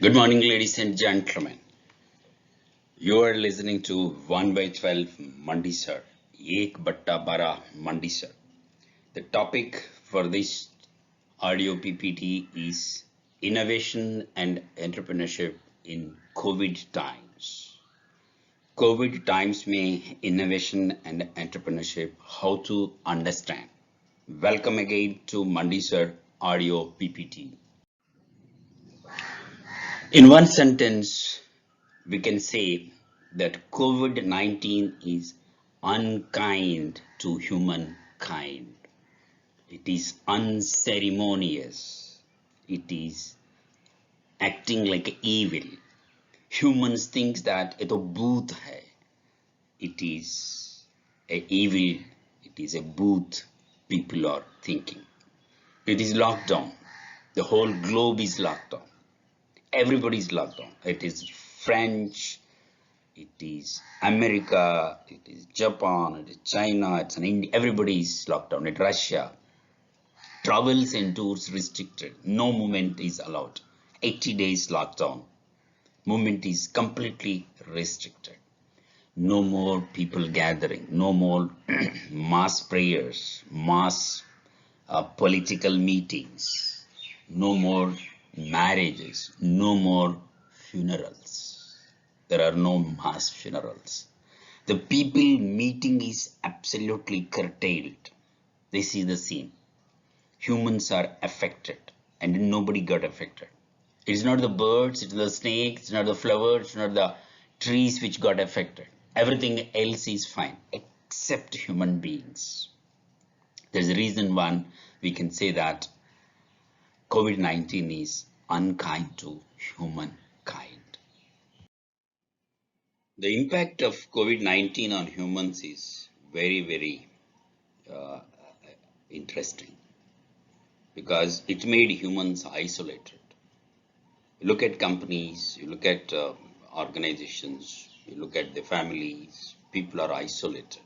Good morning, ladies and gentlemen. You are listening to 1 by 12 Mandi Sir, 1/12 Mandi Sir. The topic for this audio PPT is innovation and entrepreneurship in COVID times. COVID times में innovation and entrepreneurship, how to understand. Welcome again to Mandi Sir audio PPT. In one sentence, we can say that COVID-19 is unkind to humankind. It is unceremonious. It is acting like evil. Humans think that it is booth hai. It is a evil. It is a booth. People are thinking. It is lockdown. The whole globe is locked down. Everybody is locked down. It is French. It is America, it is Japan, it is China, it's an India, everybody is locked down. It's Russia. Travels and tours restricted. No movement is allowed. 80 days lockdown. Movement is completely restricted. No more people gathering. No more mass prayers, mass political meetings. No more marriages. No more funerals. There are no mass funerals. The people meeting is absolutely curtailed. This is the scene. Humans are affected and nobody got affected. It's not the birds, it's the snakes, it's not the flowers, it's not the trees which got affected. Everything else is fine except human beings. There's a reason one we can say that COVID-19 is unkind to humankind. The impact of COVID-19 on humans is very uh, interesting because it made humans isolated. You look at companies, you look at organizations, you look at the families, people are isolated.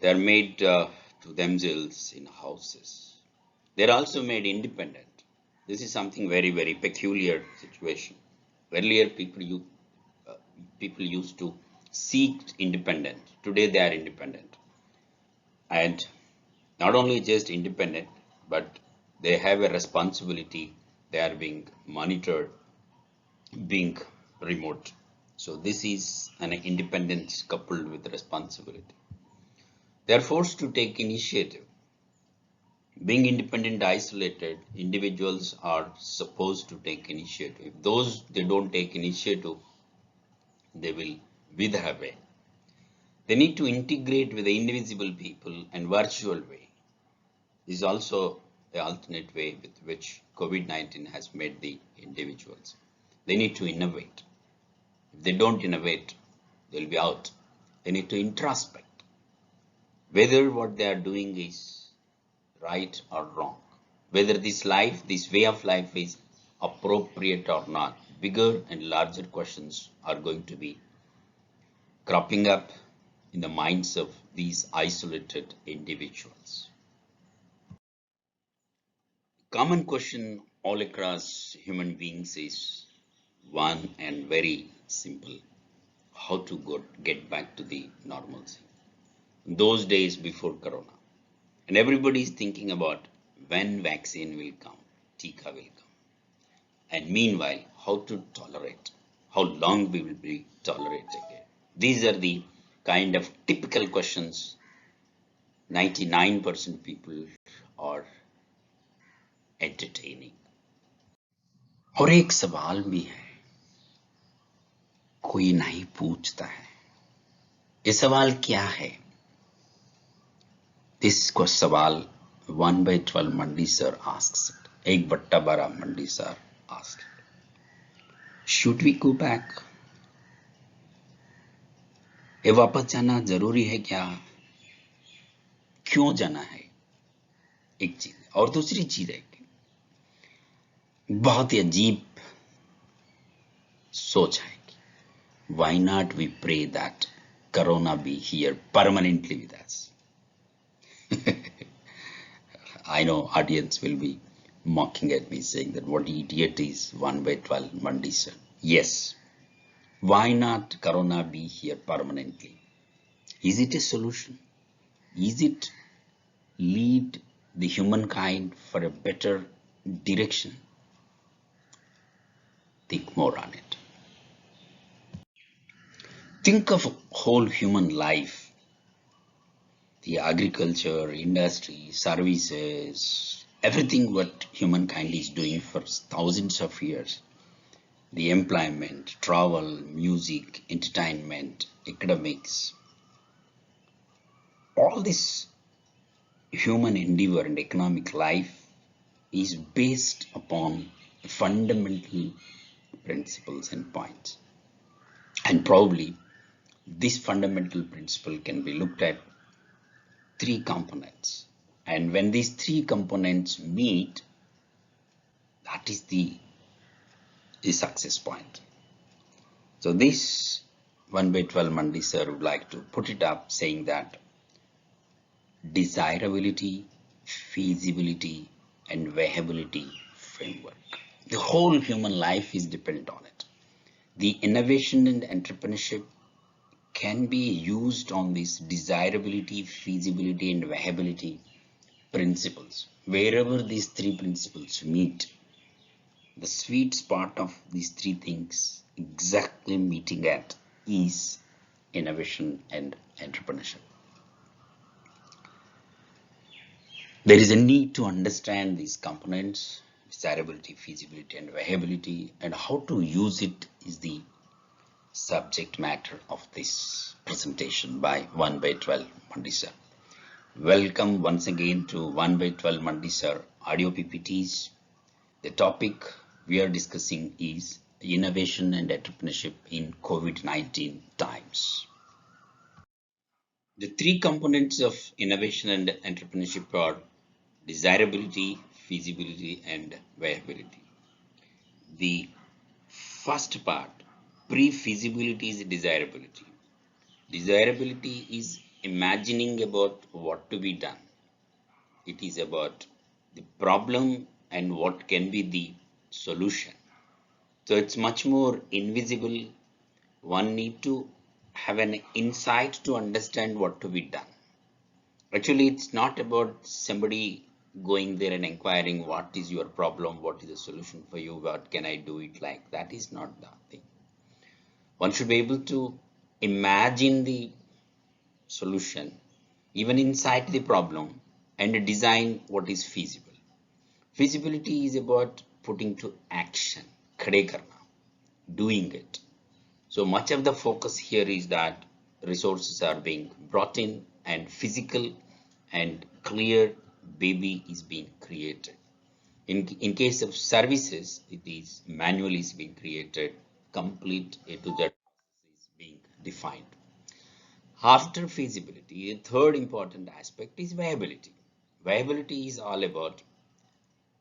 They are made to themselves in houses. They're also made independent. This is something very peculiar situation. Earlier people used to seek independence. Today they are independent. And not only just independent, but they have a responsibility. They are being monitored, being remote. So this is an independence coupled with responsibility. They are forced to take initiative. Being independent, isolated, individuals are supposed to take initiative. If those they don't take initiative, they will wither away. They need to integrate with the invisible people and virtual way. This is also the alternate way with which COVID-19 has made the individuals. They need to innovate. If they don't innovate, they'll be out. They need to introspect whether what they are doing is right or wrong, whether this life, this way of life is appropriate or not. Bigger and larger questions are going to be cropping up in the minds of these isolated individuals. Common question all across human beings is one and very simple: how to get back to the normalcy. Those days before Corona, and everybody is thinking about when vaccine will come, Tika will come, and meanwhile how to tolerate, how long we will be tolerating it. These are the kind of typical questions 99% people are entertaining. और एक सवाल भी है, कोई नहीं पूछता है. ये सवाल क्या है? This सवाल 1 by 12 Mandi sir asks it. 1/12 Mandi sir asks it. Should we go back? ये वापस जाना जरूरी है क्या? क्यों जाना है? एक चीज. और दूसरी चीज है बहुत ही अजीब सोच है कि why not we pray that Corona be here permanently with us. I know audience will be mocking at me, saying that what idiot is 1 by 12 Mandi sir. Yes, why not Corona be here permanently? Is it a solution? Is it lead the humankind for a better direction? Think more on it. Think of whole human life, the agriculture, industry, services, everything what humankind is doing for thousands of years. The employment, travel, music, entertainment, academics, all this human endeavor and economic life is based upon fundamental principles and points. And probably this fundamental principle can be looked at three components. And when these three components meet, that is the success point. So this 1 by 12 Mandi sir would like to put it up saying that desirability, feasibility, and viability framework. The whole human life is dependent on it. The innovation and entrepreneurship can be used on these desirability, feasibility, and viability principles. Wherever these three principles meet, the sweet spot of these three things exactly meeting at is innovation and entrepreneurship. There is a need to understand these components, desirability, feasibility, and viability, and how to use it is the subject matter of this presentation by 1 by 12 Mandi sir. Welcome once again to 1 by 12 Mandi sir audio PPTs. The topic we are discussing is innovation and entrepreneurship in COVID-19 times. The three components of innovation and entrepreneurship are desirability, feasibility, and viability. The first part, pre-feasibility, is desirability. Desirability is imagining about what to be done. It is about the problem and what can be the solution. So it's much more invisible. One need to have an insight to understand what to be done. Actually, it's not about somebody going there and inquiring what is your problem, what is the solution for you, what can I do it like. That is not the thing. One should be able to imagine the solution, even inside the problem, and design what is feasible. Feasibility is about putting to action, khade karna, doing it. So much of the focus here is that resources are being brought in and physical and clear baby is being created. In case of services, it is manual is being created, complete A to Z is being defined. After feasibility, a third important aspect is viability. Viability is all about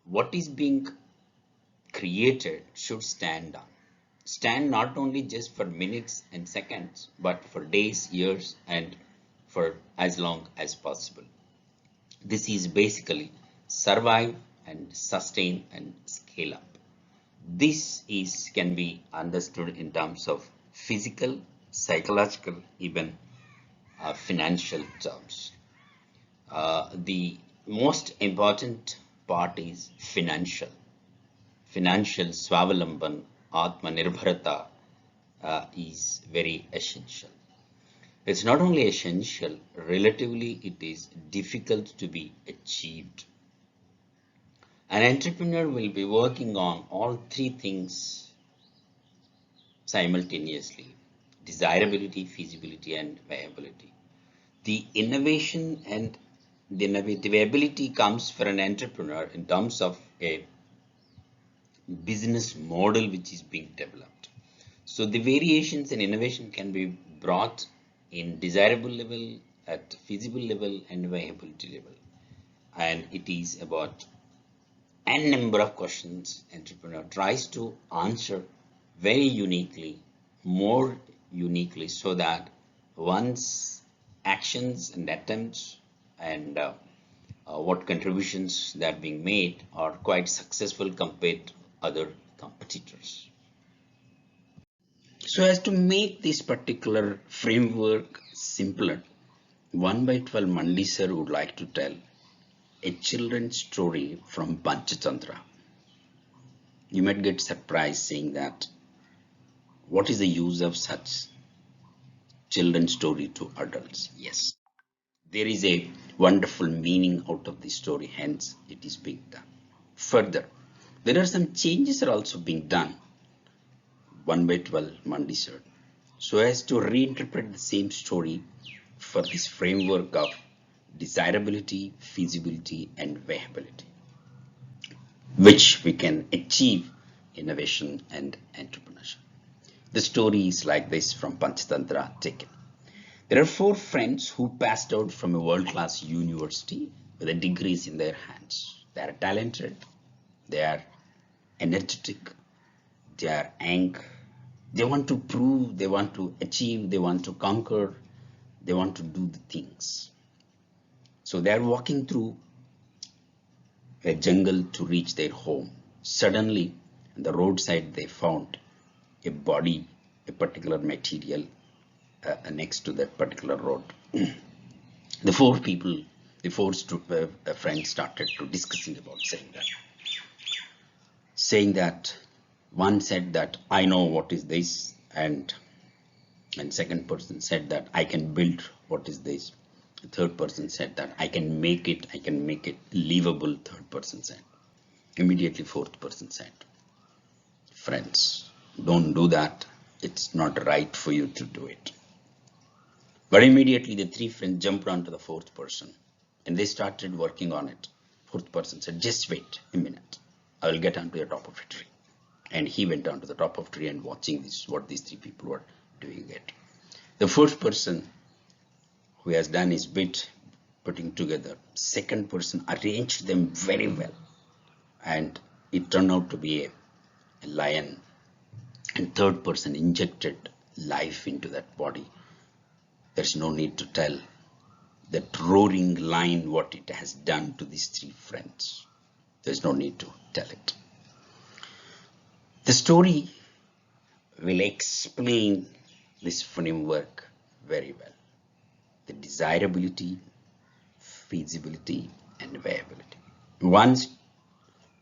what is being created should stand on. Stand not only just for minutes and seconds, but for days, years, and for as long as possible. This is basically survive and sustain and scale up. This is can be understood in terms of physical, psychological, even financial terms. The most important part is financial. Financial swavalamban, atmanirbharata is very essential. It's not only essential, relatively it is difficult to be achieved. An entrepreneur will be working on all three things simultaneously: desirability, feasibility, and viability. The innovation and the viability comes for an entrepreneur in terms of a business model which is being developed. So the variations and innovation can be brought in desirable level, at feasible level, and viability level. And it is about n number of questions entrepreneur tries to answer very uniquely, more uniquely, so that one's actions and attempts and what contributions that are being made are quite successful compared to other competitors. So as to make this particular framework simpler, 1 by 12 Mandi sir would like to tell a children's story from Panchatantra. You might get surprised saying that what is the use of such children's story to adults? Yes, there is a wonderful meaning out of the story, hence it is being done. Further, there are some changes are also being done 1 by 12 Mandi sir, so as to reinterpret the same story for this framework of desirability, feasibility, and viability, which we can achieve innovation and entrepreneurship. The story is like this from Panchatantra taken. There are 4 friends who passed out from a world-class university with the degrees in their hands. They are talented, they are energetic, they are young, they want to prove, they want to achieve, they want to conquer, they want to do the things. So they are walking through a jungle to reach their home. Suddenly, on the roadside, they found a body, a particular material next to that particular road. The 4 people, the 4 friends started to discussing about saying that one said that I know what is this, and second person said that I can build what is this. The third person said that I can make it livable. Third person said. Immediately fourth person said, friends, don't do that. It's not right for you to do it. But immediately the 3 friends jumped onto the fourth person and they started working on it. Fourth person said, just wait a minute. I will get onto the top of a tree. And he went onto the top of a tree and watching this, what these 3 people were doing it. The first person who has done his bit putting together, second person arranged them very well. And it turned out to be a lion. And third person injected life into that body. There's no need to tell that roaring lion what it has done to these 3 friends. There's no need to tell it. The story will explain this framework very well. The desirability, feasibility, and viability. Once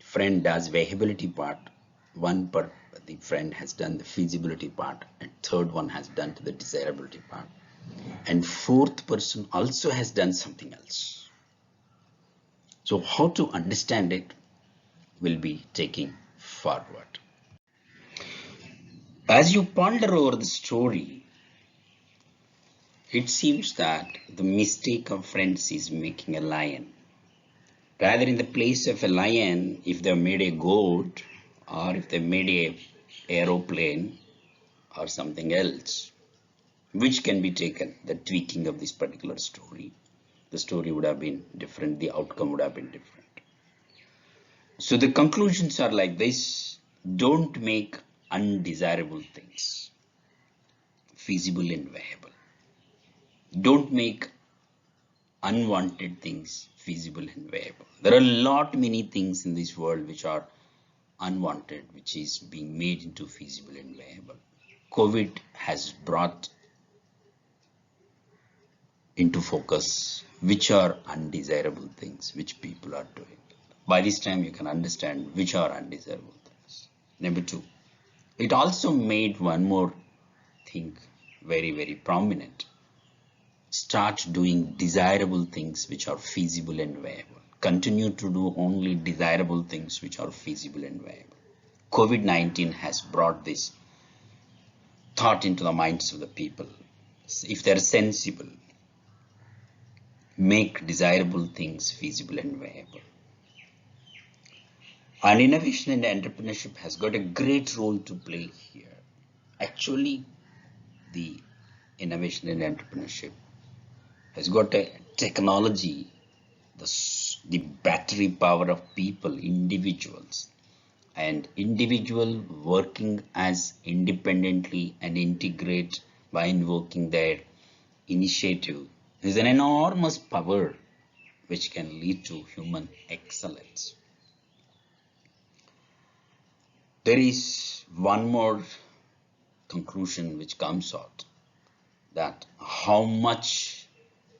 friend does viability part, the friend has done the feasibility part, and third one has done the desirability part, and fourth person also has done something else. So how to understand it will be taking forward. As you ponder over the story, it seems that the mistake of friends is making a lion. Rather, in the place of a lion, if they made a goat or if they made a aeroplane or something else, which can be taken, the tweaking of this particular story, the story would have been different, the outcome would have been different. So the conclusions are like this: don't make undesirable things feasible and viable. Don't make unwanted things feasible and viable. There are many things in this world which are unwanted, which is being made into feasible and viable. COVID has brought into focus which are undesirable things which people are doing. By this time you can understand which are undesirable things. Number 2, it also made one more thing very, very prominent. Start doing desirable things which are feasible and viable. Continue to do only desirable things which are feasible and viable. COVID-19 has brought this thought into the minds of the people. If they're sensible, make desirable things feasible and viable. And innovation and entrepreneurship has got a great role to play here. Actually, the innovation and entrepreneurship has got a technology, the battery power of people, individuals, and individual working as independently and integrate by invoking their initiative is an enormous power which can lead to human excellence. There is one more conclusion which comes out, that how much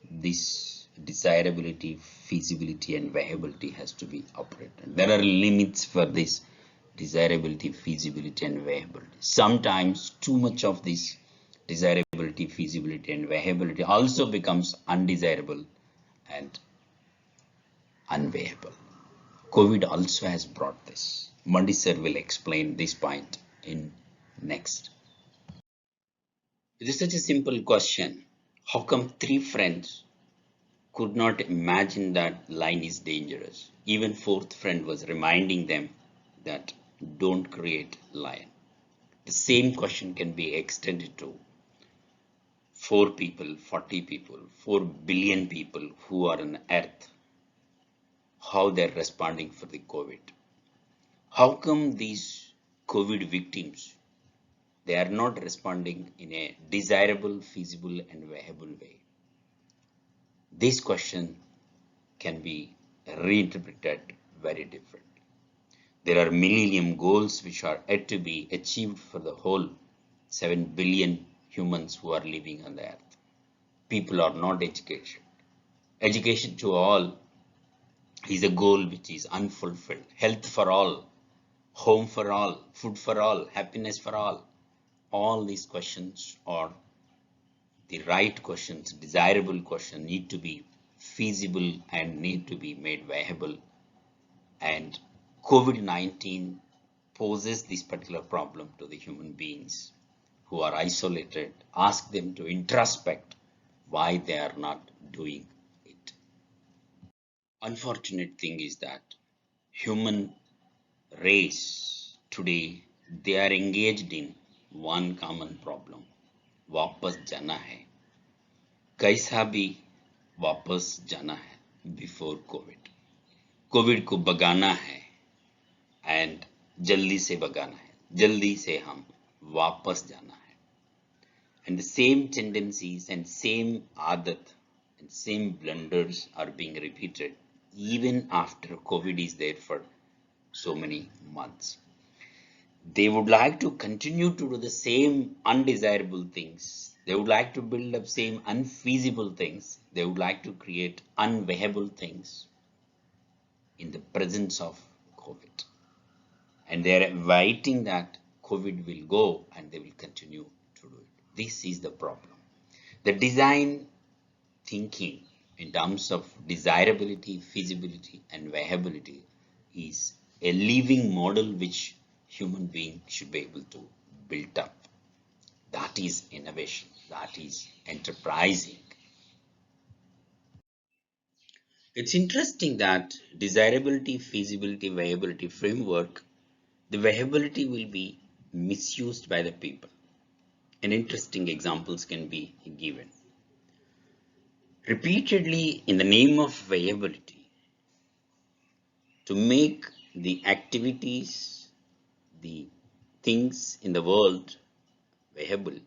this desirability, feasibility, and viability has to be operated. There are limits for this desirability, feasibility, and viability. Sometimes too much of this desirability, feasibility, and viability also becomes undesirable and unviable. COVID also has brought this. Mandi sir will explain this point in next. It is such a simple question. How come three friends could not imagine that line is dangerous? Even fourth friend was reminding them that don't create line. The same question can be extended to 4 people, 40 people, 4 billion people who are on earth, how they're responding for the COVID. How come these COVID victims, they are not responding in a desirable, feasible, and viable way? This question can be reinterpreted very differently. There are millennium goals which are yet to be achieved for the whole 7 billion humans who are living on the earth. People are not educated. Education to all is a goal which is unfulfilled. Health for all, home for all, food for all, happiness for all. All these questions are the right questions, desirable questions, need to be feasible and need to be made viable. And COVID-19 poses this particular problem to the human beings who are isolated. Ask them to introspect why they are not doing it. Unfortunate thing is that human race today, they are engaged in one common problem. वापस जाना है, कैसा भी वापस जाना है before Covid. Covid को भगाना है एंड जल्दी से भगाना है, जल्दी से हम वापस जाना है. And the same tendencies and same adat and same blunders are being repeated even after COVID is there for so many months. They would like to continue to do the same undesirable things. They would like to build up same unfeasible things. They would like to create unviable things in the presence of COVID. And they are inviting that COVID will go and they will continue to do it. This is the problem. The design thinking in terms of desirability, feasibility, and viability is a living model which human being should be able to build up. That is innovation. That is enterprising. It's interesting that desirability, feasibility, viability framework, the viability will be misused by the people. And interesting examples can be given. Repeatedly, in the name of viability, to make the activities, the things in the world viable,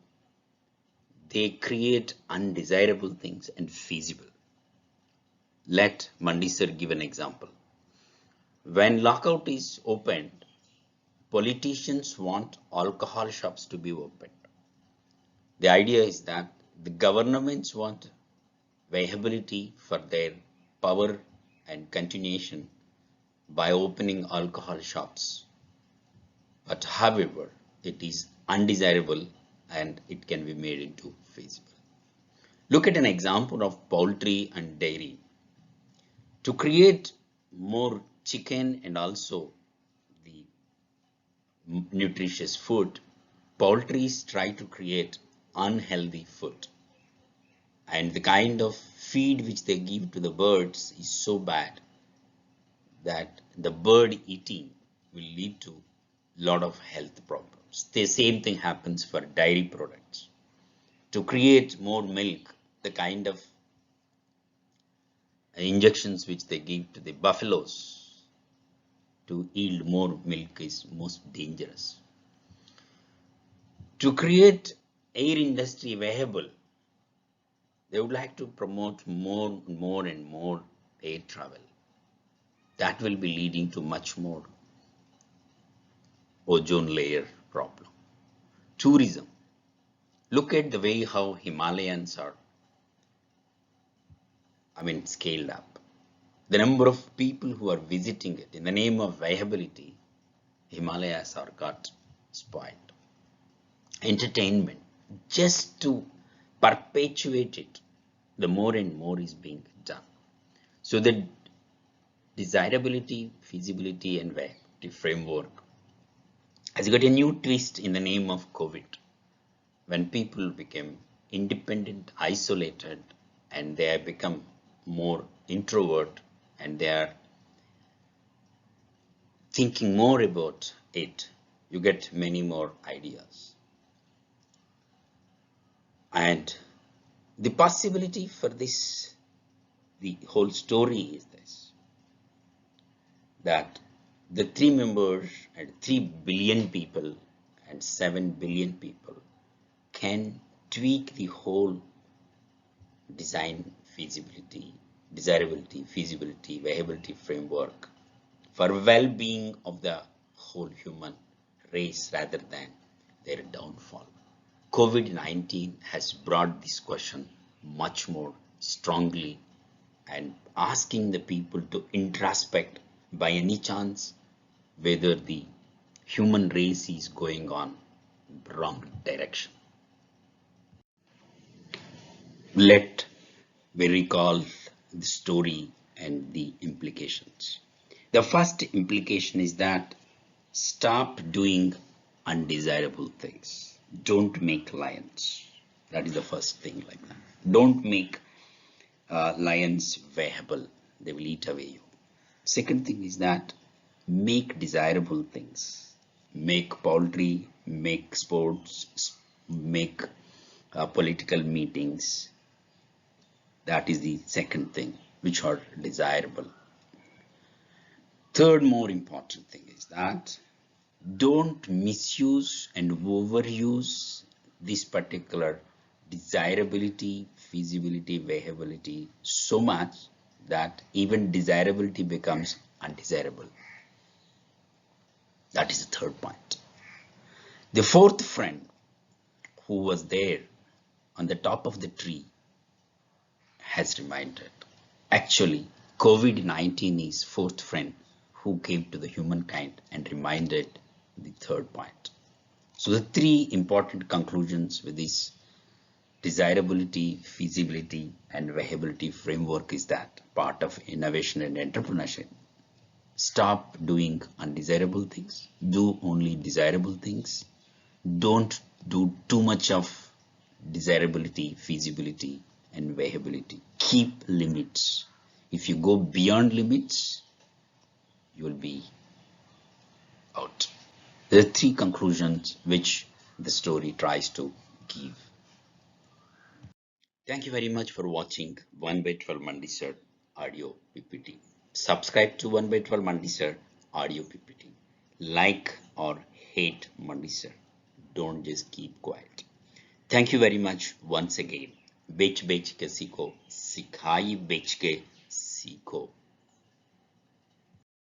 they create undesirable things and feasible. Let Mandi sir give an example. When lockout is opened, politicians want alcohol shops to be opened. The idea is that the governments want viability for their power and continuation by opening alcohol shops. But however, it is undesirable and it can be made into feasible. Look at an example of poultry and dairy. To create more chicken and also the nutritious food, poultries try to create unhealthy food. And the kind of feed which they give to the birds is so bad that the bird eating will lead to a lot of health problems. The same thing happens for dairy products. To create more milk, the kind of injections which they give to the buffaloes to yield more milk is most dangerous. To create air industry viable, they would like to promote more and more air travel. That will be leading to much more ozone layer problem. Tourism. Look at the way how Himalayans are, scaled up. The number of people who are visiting it in the name of viability, Himalayas are got spoiled. Entertainment, just to perpetuate it, the more and more is being done. So the desirability, feasibility, and viability framework has got a new twist in the name of COVID. When people became independent, isolated, and they have become more introvert, and they are thinking more about it, you get many more ideas. And the possibility for this, the whole story is this, that the three members and 3 billion people and 7 billion people can tweak the whole design feasibility, desirability, feasibility, viability framework for well-being of the whole human race rather than their downfall. COVID-19 has brought this question much more strongly and asking the people to introspect by any chance whether the human race is going on wrong direction. Let we recall the story and the implications. The first implication is that stop doing undesirable things. Don't make lions. That is the first thing like that. Don't make lions viable. They will eat away you. Second thing is that make desirable things. Make poultry, make sports, make political meetings. That is the second thing, which are desirable. Third more important thing is that don't misuse and overuse this particular desirability, feasibility, viability so much that even desirability becomes undesirable. That is the third point. The fourth friend who was there on the top of the tree has reminded. Actually, COVID-19 is fourth friend who came to the humankind and reminded the third point. So the three important conclusions with this desirability, feasibility, and viability framework is that part of innovation and entrepreneurship. Stop doing undesirable things. Do only desirable things. Don't do too much of desirability, feasibility, and viability. Keep limits. If you go beyond limits, you will be out. There are three conclusions which the story tries to give. Thank you very much for watching 1 by 12 Mandi Sir audio PPT. Subscribe to 1 by 12 Mandi Sir audio PPT. Like or hate Mandi Sir. Don't just keep quiet. Thank you very much once again. बेच बेच के सीखो, सिखाई बेच के सीखो.